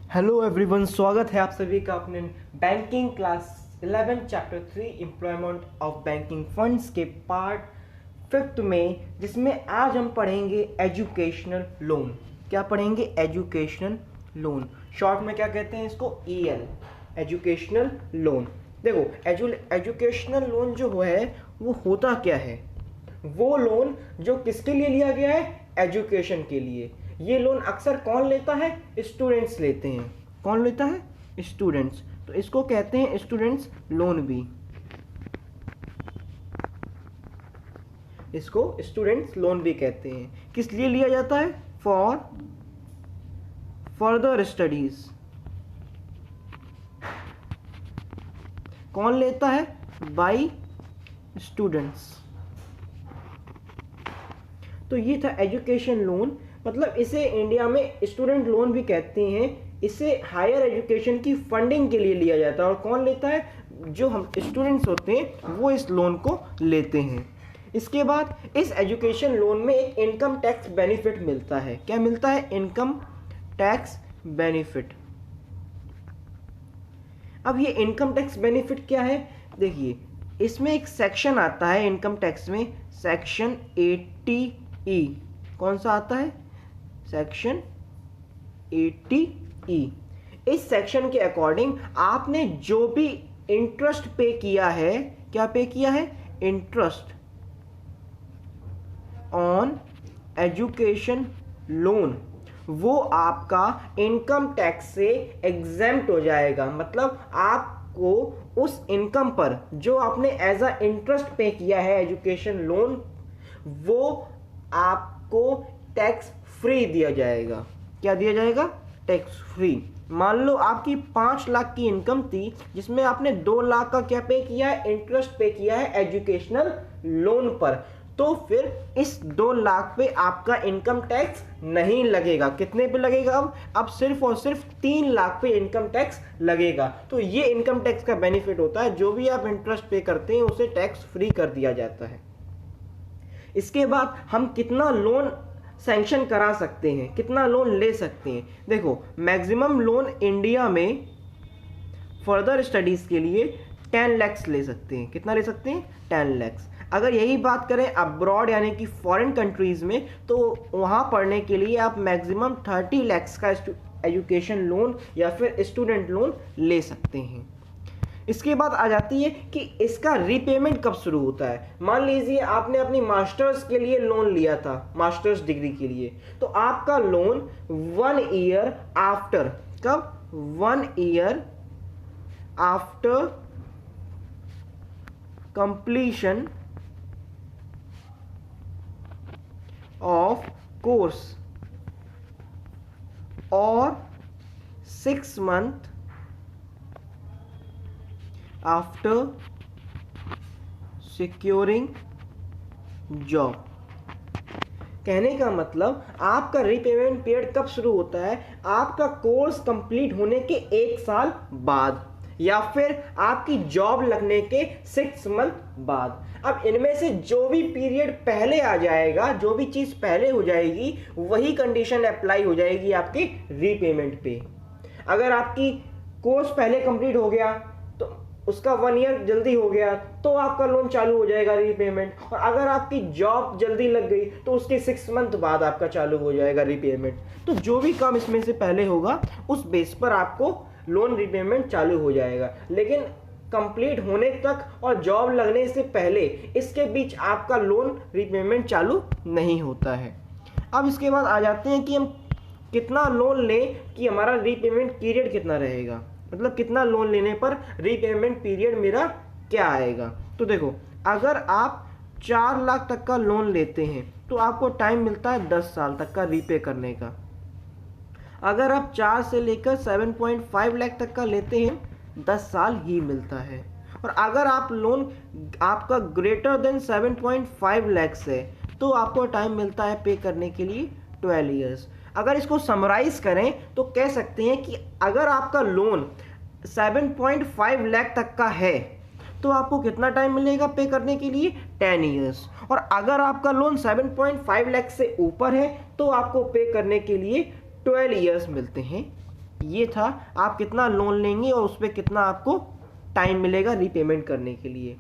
Hello everyone, स्वागत है आप सभी का अपने banking class 11 chapter 3 employment of banking funds के पार्ट 5th में, जिसमें आज हम पढ़ेंगे एजुकेशनल लोन। क्या पढ़ेंगे? Educational loan. शॉर्ट में क्या कहते हैं इसको? EL, educational loan. देखो, एजुकेशनल लोन जो है वो होता क्या है? वो लोन जो किसके लिए लिया गया है? एजुकेशन के लिए। ये लोन अक्सर कौन लेता है? स्टूडेंट्स लेते हैं। कौन लेता है? स्टूडेंट्स। तो इसको कहते हैं स्टूडेंट्स लोन भी। इसको स्टूडेंट्स लोन भी कहते हैं। किस लिए लिया जाता है? For further studies. कौन लेता है? By students. तो ये था एजुकेशन लोन। मतलब इसे इंडिया में स्टूडेंट लोन भी कहते हैं। इसे हायर एजुकेशन की फंडिंग के लिए लिया जाता है। और कौन लेता है? जो हम स्टूडेंट्स होते हैं वो इस लोन को लेते हैं। इसके बाद इस एजुकेशन लोन में एक इनकम टैक्स बेनिफिट मिलता है। क्या मिलता है? Income tax benefit. अब ये इनकम टैक्स बेनिफिट क्या है? देखिए, इसमें एक सेक्शन आता है इनकम टैक्स में, सेक्शन 80E। कौन सा आता है? Section 80E। इस सेक्शन के अकॉर्डिंग आपने जो भी इंटरेस्ट पे किया है, क्या पे किया है? इंटरेस्ट ऑन एजुकेशन लोन, वो आपका इनकम टैक्स से एग्जेम्प्ट हो जाएगा। मतलब आपको उस इनकम पर जो आपने एज अ इंटरेस्ट पे किया है एजुकेशन लोन, वो आपको टैक्स फ्री दिया जाएगा। क्या दिया जाएगा? Tax free. मान लो आपकी 5 लाख की इनकम थी, जिसमें आपने 2 लाख का क्या पे किया है? इंटरेस्ट पे किया है एजुकेशनल लोन पर। तो फिर इस 2 लाख पे आपका इनकम टैक्स नहीं लगेगा। कितने पे लगेगा? अब सिर्फ और सिर्फ 3 लाख पे इनकम टैक्स लगेगा। तो ये इनकम टैक्स का बेनिफिट होता है। जो भी आप इंटरेस्ट पे करते हैं उसे टैक्स फ्री कर दिया जाता है। इसके बाद हम कितना लोन सैंक्शन करा सकते हैं, कितना लोन ले सकते हैं? देखो, मैक्सिमम लोन इंडिया में फर्दर स्टडीज के लिए 10 लाख ले सकते हैं। कितना ले सकते हैं? 10 लाख। अगर यही बात करें अब्रॉड यानी कि फॉरेन कंट्रीज में, तो वहाँ पढ़ने के लिए आप मैक्सिमम 30 लाख का एजुकेशन लोन या फिर स्टूडेंट लोन ले सकते हैं। इसके बाद आ जाती है कि इसका रीपेमेंट कब शुरू होता है। मान लीजिए आपने अपनी मास्टर्स के लिए लोन लिया था, मास्टर्स डिग्री के लिए, तो आपका लोन 1 ईयर आफ्टर, कब? 1 year after completion of course और 6 मंथ आफ्टर सिक्योरिंग जॉब। कहने का मतलब आपका रीपेमेंट पीरियड कब शुरू होता है? आपका कोर्स कंप्लीट होने के 1 साल बाद, या फिर आपकी जॉब लगने के 6 मंथ बाद। अब इनमें से जो भी पीरियड पहले आ जाएगा, जो भी चीज पहले हो जाएगी, वही कंडीशन अप्लाई हो जाएगी आपके रीपेमेंट पे। अगर आपकी कोर्स पहले कंप्लीट हो गया तो उसका 1 ईयर जल्दी हो गया तो आपका लोन चालू हो जाएगा रीपेमेंट। और अगर आपकी जॉब जल्दी लग गई तो उसके 6 मंथ बाद आपका चालू हो जाएगा रीपेमेंट। तो जो भी काम इसमें से पहले होगा उस बेस पर आपको लोन रीपेमेंट चालू हो जाएगा। लेकिन कंप्लीट होने तक और जॉब लगने से पहले इसके बीच आपका लोन रीपेमेंट चालू नहीं होता है। अब इसके बाद आ जाते हैं कि हम कितना लोन लें कि हमारा रीपेमेंट पीरियड कितना रहेगा। मतलब कितना लोन लेने पर रीपेमेंट पीरियड मेरा क्या आएगा। तो देखो, अगर आप 4 लाख तक का लोन लेते हैं तो आपको टाइम मिलता है 10 साल तक का रीपे करने का। अगर आप 4 से लेकर 7.5 लाख तक का लेते हैं 10 साल ही मिलता है। और अगर आप लोन आपका ग्रेटर देन 7.5 लाख है तो आपको टाइम मिलता है पे करने के लिए 12 ईयर्स। अगर इसको समराइज करें तो कह सकते हैं कि अगर आपका लोन 7.5 लाख तक का है तो आपको कितना टाइम मिलेगा पे करने के लिए? 10 ईयर्स। और अगर आपका लोन 7.5 लाख से ऊपर है तो आपको पे करने के लिए 12 ईयर्स मिलते हैं ये था आप कितना लोन लेंगे और उस पर कितना आपको टाइम मिलेगा रीपेमेंट करने के लिए।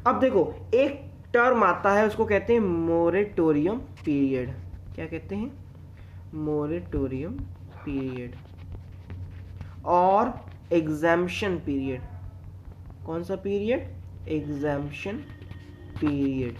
अब देखो एक टर्म आता है उसको कहते हैं मोरेटोरियम पीरियड। क्या कहते हैं? मोरेटोरियम पीरियड और एग्जाम्पशन पीरियड। कौन सा पीरियड? Exemption period.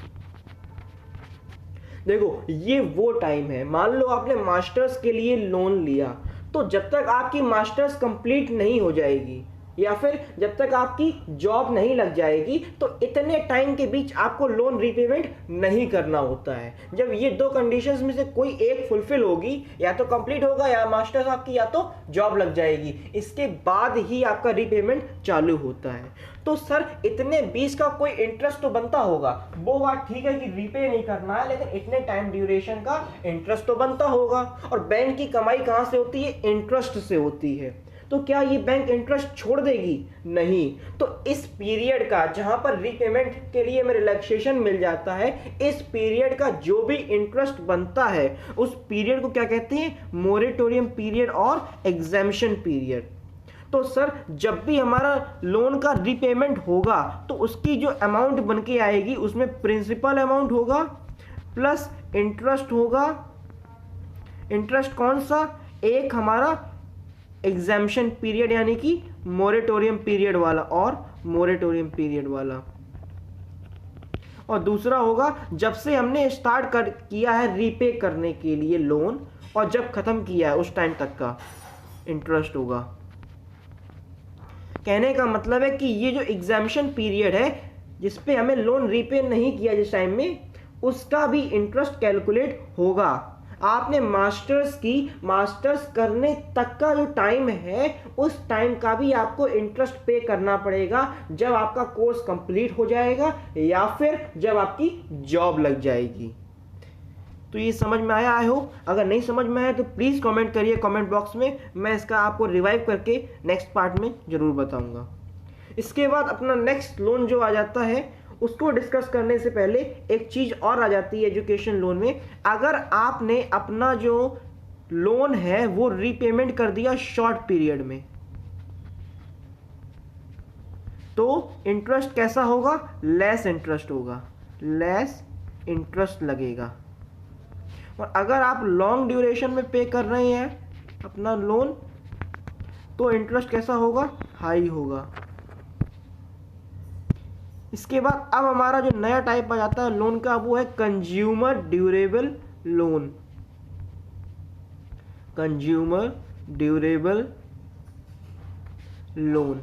देखो ये वो टाइम है, मान लो आपने मास्टर्स के लिए लोन लिया, तो जब तक आपकी मास्टर्स कंप्लीट नहीं हो जाएगी या फिर जब तक आपकी जॉब नहीं लग जाएगी, तो इतने टाइम के बीच आपको लोन रीपेमेंट नहीं करना होता है। जब ये दो कंडीशंस में से कोई एक फुलफिल होगी, या तो कंप्लीट होगा या मास्टर्स आपकी, या तो जॉब लग जाएगी, इसके बाद ही आपका रीपेमेंट चालू होता है। तो सर इतने 20 का कोई इंटरेस्ट तो बनता होगा, वो बात ठीक है कि रीपे नहीं करना है, लेकिन इतने टाइम ड्यूरेशन का इंटरेस्ट तो बनता होगा। और बैंक की कमाई कहाँ से होती है? इंटरेस्ट से होती है। तो क्या ये बैंक इंटरेस्ट छोड़ देगी? नहीं। तो इस पीरियड का, जहां पर रीपेमेंट के लिए हमें रिलैक्सेशन मिल जाता है, इस पीरियड का जो भी इंटरेस्ट बनता है उस पीरियड को क्या कहते हैं? मोरेटोरियम पीरियड और एग्जाम्पशन पीरियड। तो सर जब भी हमारा लोन का रीपेमेंट होगा तो उसकी जो अमाउंट बन के आएगी उसमें प्रिंसिपल अमाउंट होगा प्लस इंटरेस्ट होगा। इंटरेस्ट कौन सा? एक हमारा एग्जाम्पशन पीरियड यानी कि मोरेटोरियम पीरियड वाला और मोरेटोरियम पीरियड वाला, और दूसरा होगा जब से हमने स्टार्ट किया है रीपे करने के लिए लोन और जब खत्म किया है उस टाइम तक का इंटरेस्ट होगा। कहने का मतलब है कि ये जो एग्जाम्पशन पीरियड है जिस पे हमें लोन रीपे नहीं किया जिस टाइम में, उसका भी इंटरेस्ट कैलकुलेट होगा। आपने मास्टर्स करने तक का जो टाइम है उस टाइम का भी आपको इंटरेस्ट पे करना पड़ेगा, जब आपका कोर्स कंप्लीट हो जाएगा या फिर जब आपकी जॉब लग जाएगी। तो ये समझ में आया? I hope. अगर नहीं समझ में आया तो प्लीज़ कमेंट करिए कमेंट बॉक्स में, मैं इसका आपको रिवाइव करके नेक्स्ट पार्ट में ज़रूर बताऊंगा। इसके बाद अपना नेक्स्ट लोन जो आ जाता है उसको डिस्कस करने से पहले एक चीज़ और आ जाती है एजुकेशन लोन में। अगर आपने अपना जो लोन है वो रीपेमेंट कर दिया शॉर्ट पीरियड में, तो इंटरेस्ट कैसा होगा? लेस इंटरेस्ट होगा, लेस इंटरेस्ट लगेगा। और अगर आप लॉन्ग ड्यूरेशन में पे कर रहे हैं अपना लोन, तो इंटरेस्ट कैसा होगा? हाई होगा। इसके बाद अब हमारा जो नया टाइप आ जाता है लोन का, वो है consumer durable loan. Consumer durable loan.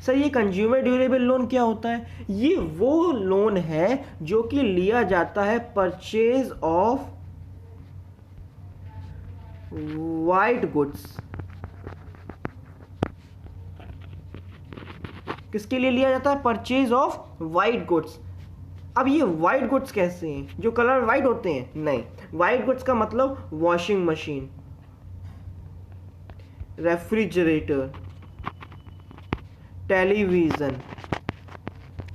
Sir ये कंज्यूमर ड्यूरेबल लोन क्या होता है? ये वो लोन है जो कि लिया जाता है परचेज ऑफ वाइट गुड्स। किसके लिए लिया जाता है? Purchase of white goods. अब ये वाइट गुड्स कैसे हैं? जो कलर वाइट होते हैं? नहीं, वाइट गुड्स का मतलब washing machine, refrigerator, television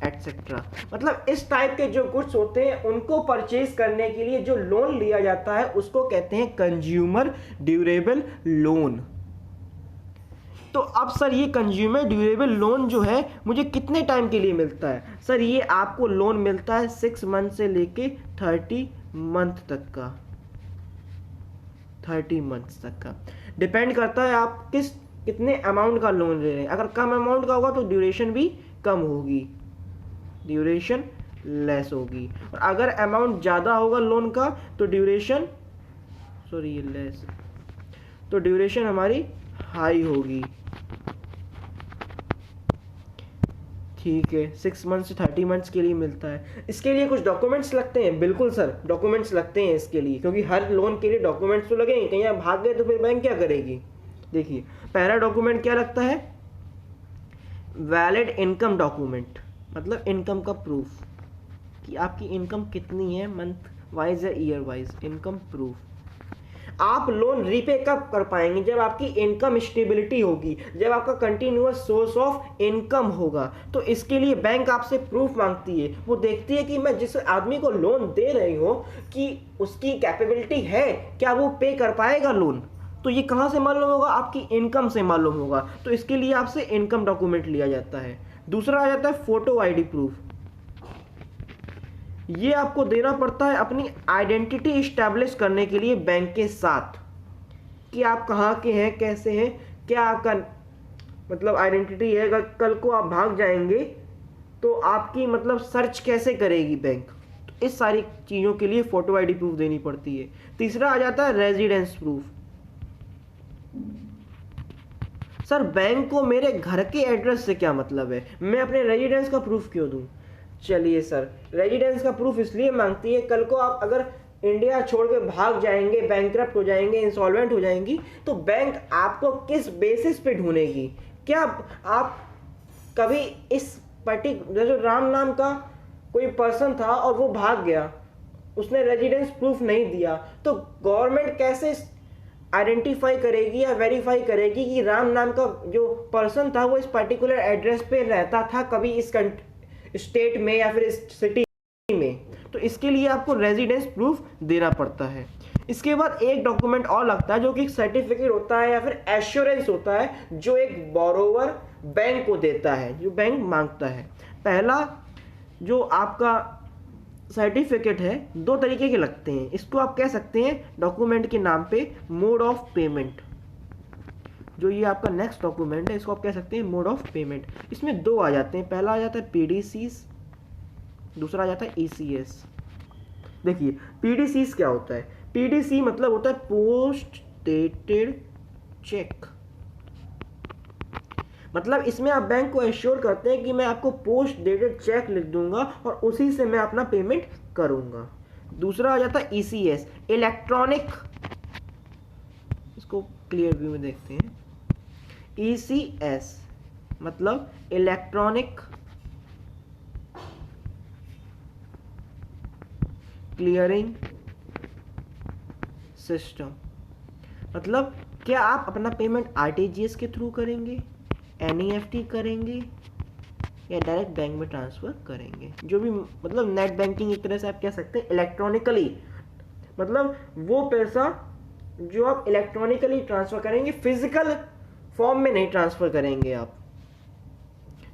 etcetera. मतलब इस टाइप के जो गुड्स होते हैं उनको परचेज करने के लिए जो लोन लिया जाता है उसको कहते हैं कंज्यूमर ड्यूरेबल लोन। तो अब सर ये कंज्यूमर ड्यूरेबल लोन जो है मुझे कितने टाइम के लिए मिलता है? सर ये आपको लोन मिलता है 6 मंथ से लेके 30 मंथ तक का, 30 मंथ्स तक का। डिपेंड करता है आप कितने अमाउंट का लोन ले रहे हैं। अगर कम अमाउंट का होगा तो ड्यूरेशन भी कम होगी, ड्यूरेशन लेस होगी। और अगर अमाउंट ज़्यादा होगा लोन का तो ड्यूरेशन लेस, तो ड्यूरेशन हमारी हाई होगी। ठीक है, 6 मंथ से 30 मंथ्स के लिए मिलता है। इसके लिए कुछ डॉक्यूमेंट्स लगते हैं? बिल्कुल सर, डॉक्यूमेंट्स लगते हैं इसके लिए, क्योंकि हर लोन के लिए डॉक्यूमेंट्स तो लगेंगे। कहीं आप भाग गए तो फिर बैंक क्या करेगी? देखिए पहला डॉक्यूमेंट क्या लगता है? वैलिड इनकम डॉक्यूमेंट, मतलब इनकम का प्रूफ कि आपकी इनकम कितनी है, मंथ वाइज या ईयर वाइज इनकम प्रूफ। आप लोन रीपे कब कर पाएंगे? जब आपकी इनकम स्टेबिलिटी होगी, जब आपका कंटिन्यूअस सोर्स ऑफ इनकम होगा। तो इसके लिए बैंक आपसे प्रूफ मांगती है। वो देखती है कि मैं जिस आदमी को लोन दे रही हूँ कि उसकी कैपेबिलिटी है, क्या वो पे कर पाएगा लोन। तो ये कहाँ से मालूम होगा? आपकी इनकम से मालूम होगा। तो इसके लिए आपसे इनकम डॉक्यूमेंट लिया जाता है। दूसरा आ जाता है फोटो आईडी प्रूफ। ये आपको देना पड़ता है अपनी आइडेंटिटी इस्टेब्लिश करने के लिए बैंक के साथ, कि आप कहाँ के हैं, कैसे हैं, क्या आपका मतलब आइडेंटिटी है। अगर कल को आप भाग जाएंगे तो आपकी मतलब सर्च कैसे करेगी बैंक? तो इस सारी चीज़ों के लिए फोटो आईडी प्रूफ देनी पड़ती है। तीसरा आ जाता है रेजिडेंस प्रूफ। सर बैंक को मेरे घर के एड्रेस से क्या मतलब है, मैं अपने रेजिडेंस का प्रूफ क्यों दूं? चलिए सर, रेजिडेंस का प्रूफ इसलिए मांगती है, कल को आप अगर इंडिया छोड़ के भाग जाएंगे, बैंकरप्ट हो जाएंगे, इंसॉल्वेंट हो जाएंगी, तो बैंक आपको किस बेसिस पे ढूंढेगी? क्या आप कभी इस पर्टिकुलर जो राम नाम का कोई पर्सन था और वो भाग गया, उसने रेजिडेंस प्रूफ नहीं दिया, तो गवर्नमेंट कैसे आइडेंटिफाई करेगी या वेरीफाई करेगी कि राम नाम का जो पर्सन था वो इस पर्टिकुलर एड्रेस पे रहता था कभी इस स्टेट में या फिर इस सिटी में? तो इसके लिए आपको रेजिडेंस प्रूफ देना पड़ता है। इसके बाद एक डॉक्यूमेंट और लगता है जो कि सर्टिफिकेट होता है या फिर एश्योरेंस होता है, जो एक बोरोवर बैंक को देता है, जो बैंक मांगता है। पहला जो आपका सर्टिफिकेट है, दो तरीके के लगते हैं। इसको आप कह सकते हैं डॉक्यूमेंट के नाम पे मोड ऑफ पेमेंट। जो ये आपका नेक्स्ट डॉक्यूमेंट है, इसको आप कह सकते हैं मोड ऑफ पेमेंट। इसमें दो आ जाते हैं, पहला आ जाता है पीडीसीस, दूसरा आ जाता है ईसीएस। देखिए पीडीसीस क्या होता है? पीडीसी मतलब होता है पोस्ट डेटेड चेक। मतलब इसमें आप बैंक को एश्योर करते हैं कि मैं आपको पोस्ट डेटेड चेक लिख दूंगा और उसी से मैं अपना पेमेंट करूंगा। दूसरा आ जाता है ईसीएस, इलेक्ट्रॉनिक। इसको क्लियर व्यू में देखते हैं। ईसीएस मतलब इलेक्ट्रॉनिक क्लियरिंग सिस्टम। मतलब क्या आप अपना पेमेंट आरटीजीएस के थ्रू करेंगे, एनईएफटी करेंगे या डायरेक्ट बैंक में ट्रांसफर करेंगे? जो भी मतलब नेट बैंकिंग एक तरह से आप कह सकते हैं इलेक्ट्रॉनिकली, मतलब वो पैसा जो आप इलेक्ट्रॉनिकली ट्रांसफर करेंगे, फिजिकल फॉर्म में नहीं ट्रांसफर करेंगे आप।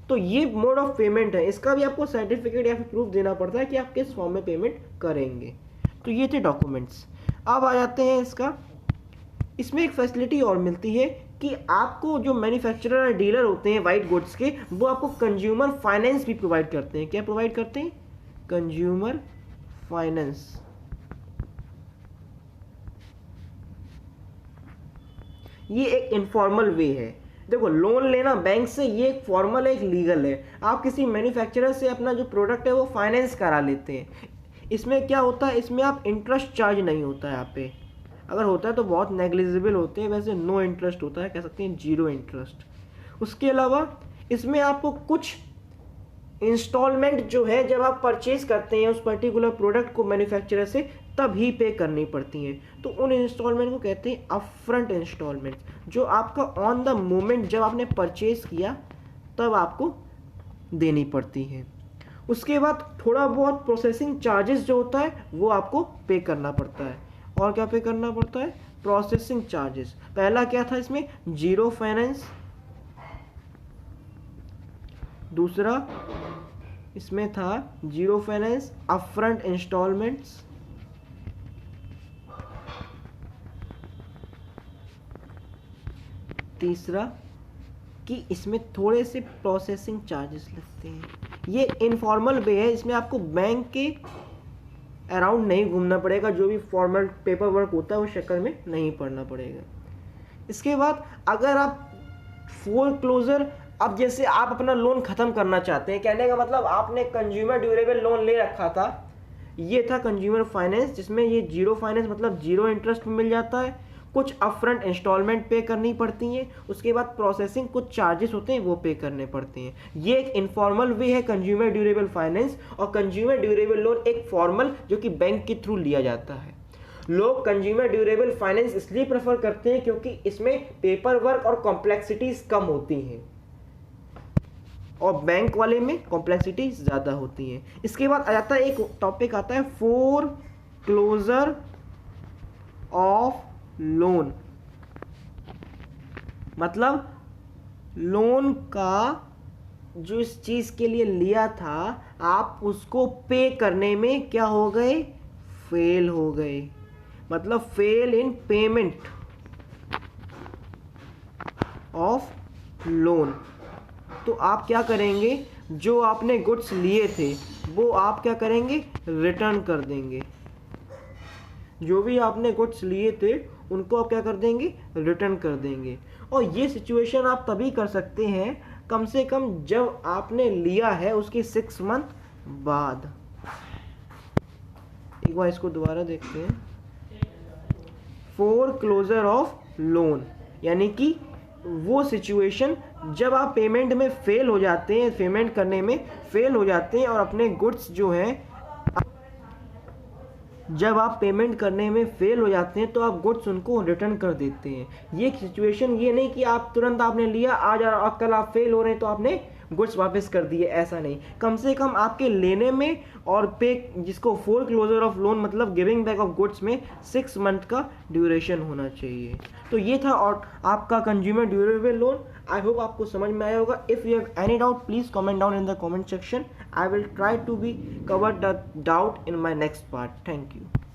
तो ये मोड ऑफ पेमेंट है, इसका भी आपको सर्टिफिकेट या फिर प्रूफ देना पड़ता है कि आप किस फॉर्म में पेमेंट करेंगे। तो ये थे डॉक्यूमेंट्स। अब आ जाते हैं इसमें एक फैसिलिटी और मिलती है कि आपको जो मैन्युफैक्चरर और डीलर होते हैं वाइट गुड्स के, वो आपको कंज्यूमर फाइनेंस भी प्रोवाइड करते हैं। क्या प्रोवाइड करते हैं? Consumer finance. ये एक इनफॉर्मल वे है। देखो लोन लेना बैंक से ये एक फॉर्मल है, एक लीगल है। आप किसी मैन्युफैक्चरर से अपना जो प्रोडक्ट है वो फाइनेंस करा लेते हैं। इसमें क्या होता है, इसमें आप इंटरेस्ट चार्ज नहीं होता है यहाँ पे, अगर होता है तो बहुत नेग्लिजिबल होते हैं, वैसे नो इंटरेस्ट होता है, कह सकते हैं जीरो इंटरेस्ट। उसके अलावा इसमें आपको कुछ इंस्टॉलमेंट जो है जब आप परचेज करते हैं उस पर्टिकुलर प्रोडक्ट को मैन्युफैक्चरर से, तभी पे करनी पड़ती हैं। तो उन इंस्टॉलमेंट को कहते हैं अपफ्रंट इंस्टॉलमेंट, जो आपका ऑन द मोमेंट जब आपने परचेज किया तब आपको देनी पड़ती हैं। उसके बाद थोड़ा बहुत प्रोसेसिंग चार्जेस जो होता है वो आपको पे करना पड़ता है। और क्या पे करना पड़ता है? Processing charges. पहला क्या था इसमें? Zero finance. दूसरा इसमें था जीरो फाइनेंस, अपफ्रंट इंस्टॉलमेंट्स। तीसरा कि इसमें थोड़े से प्रोसेसिंग चार्जेस लगते हैं। ये इनफॉर्मल वे है, इसमें आपको बैंक के अराउंड नहीं घूमना पड़ेगा, जो भी फॉर्मल पेपर वर्क होता है उस चक्कर में नहीं पड़ना पड़ेगा। इसके बाद अगर आप फोरक्लोजर, अब जैसे आप अपना लोन ख़त्म करना चाहते हैं, कहने का मतलब आपने कंज्यूमर ड्यूरेबल लोन ले रखा था, ये था कंज्यूमर फाइनेंस, जिसमें ये जीरो फाइनेंस मतलब जीरो इंटरेस्ट में मिल जाता है। कुछ अपफ्रंट इंस्टॉलमेंट पे करनी पड़ती हैं, उसके बाद प्रोसेसिंग कुछ चार्जेस होते हैं वो पे करने पड़ते हैं। ये एक इनफॉर्मल वे है कंज्यूमर ड्यूरेबल फाइनेंस, और कंज्यूमर ड्यूरेबल लोन एक फॉर्मल जो कि बैंक के थ्रू लिया जाता है। लोग कंज्यूमर ड्यूरेबल फाइनेंस इसलिए प्रेफर करते हैं क्योंकि इसमें पेपर वर्क और कॉम्प्लेक्सिटीज कम होती हैं और बैंक वाले में कॉम्प्लेक्सिटी ज़्यादा होती है। इसके बाद आ जाता है एक टॉपिक आता है फोरक्लोजर ऑफ लोन। मतलब लोन का जो इस चीज़ के लिए लिया था आप उसको पे करने में क्या हो गए, फेल हो गए, मतलब fail in payment of loan. तो आप क्या करेंगे, जो आपने गुड्स लिए थे वो आप क्या करेंगे, रिटर्न कर देंगे। जो भी आपने गुड्स लिए थे उनको आप क्या कर देंगे, रिटर्न कर देंगे। और ये सिचुएशन आप तभी कर सकते हैं कम से कम जब आपने लिया है उसके 6 मंथ बाद। एक बार इसको दोबारा देखते हैं। फोर क्लोजर ऑफ लोन यानी कि वो सिचुएशन जब आप पेमेंट में फेल हो जाते हैं, पेमेंट करने में फेल हो जाते हैं और अपने गुड्स जो हैं, जब आप पेमेंट करने में फेल हो जाते हैं तो आप गुड्स उनको रिटर्न कर देते हैं। ये सिचुएशन ये नहीं कि आप तुरंत आपने लिया आज और कल आप फेल हो रहे हैं तो आपने गुड्स वापस कर दिए, ऐसा नहीं। कम से कम आपके लेने में और पे, जिसको फोर क्लोजर ऑफ लोन मतलब गिविंग बैक ऑफ गुड्स में 6 मंथ का ड्यूरेशन होना चाहिए। तो ये था और आपका consumer durable loan. I hope आपको समझ में आया होगा। If you have any doubt please comment down in the comment section. I will try to be cover the doubt in my next part. Thank you.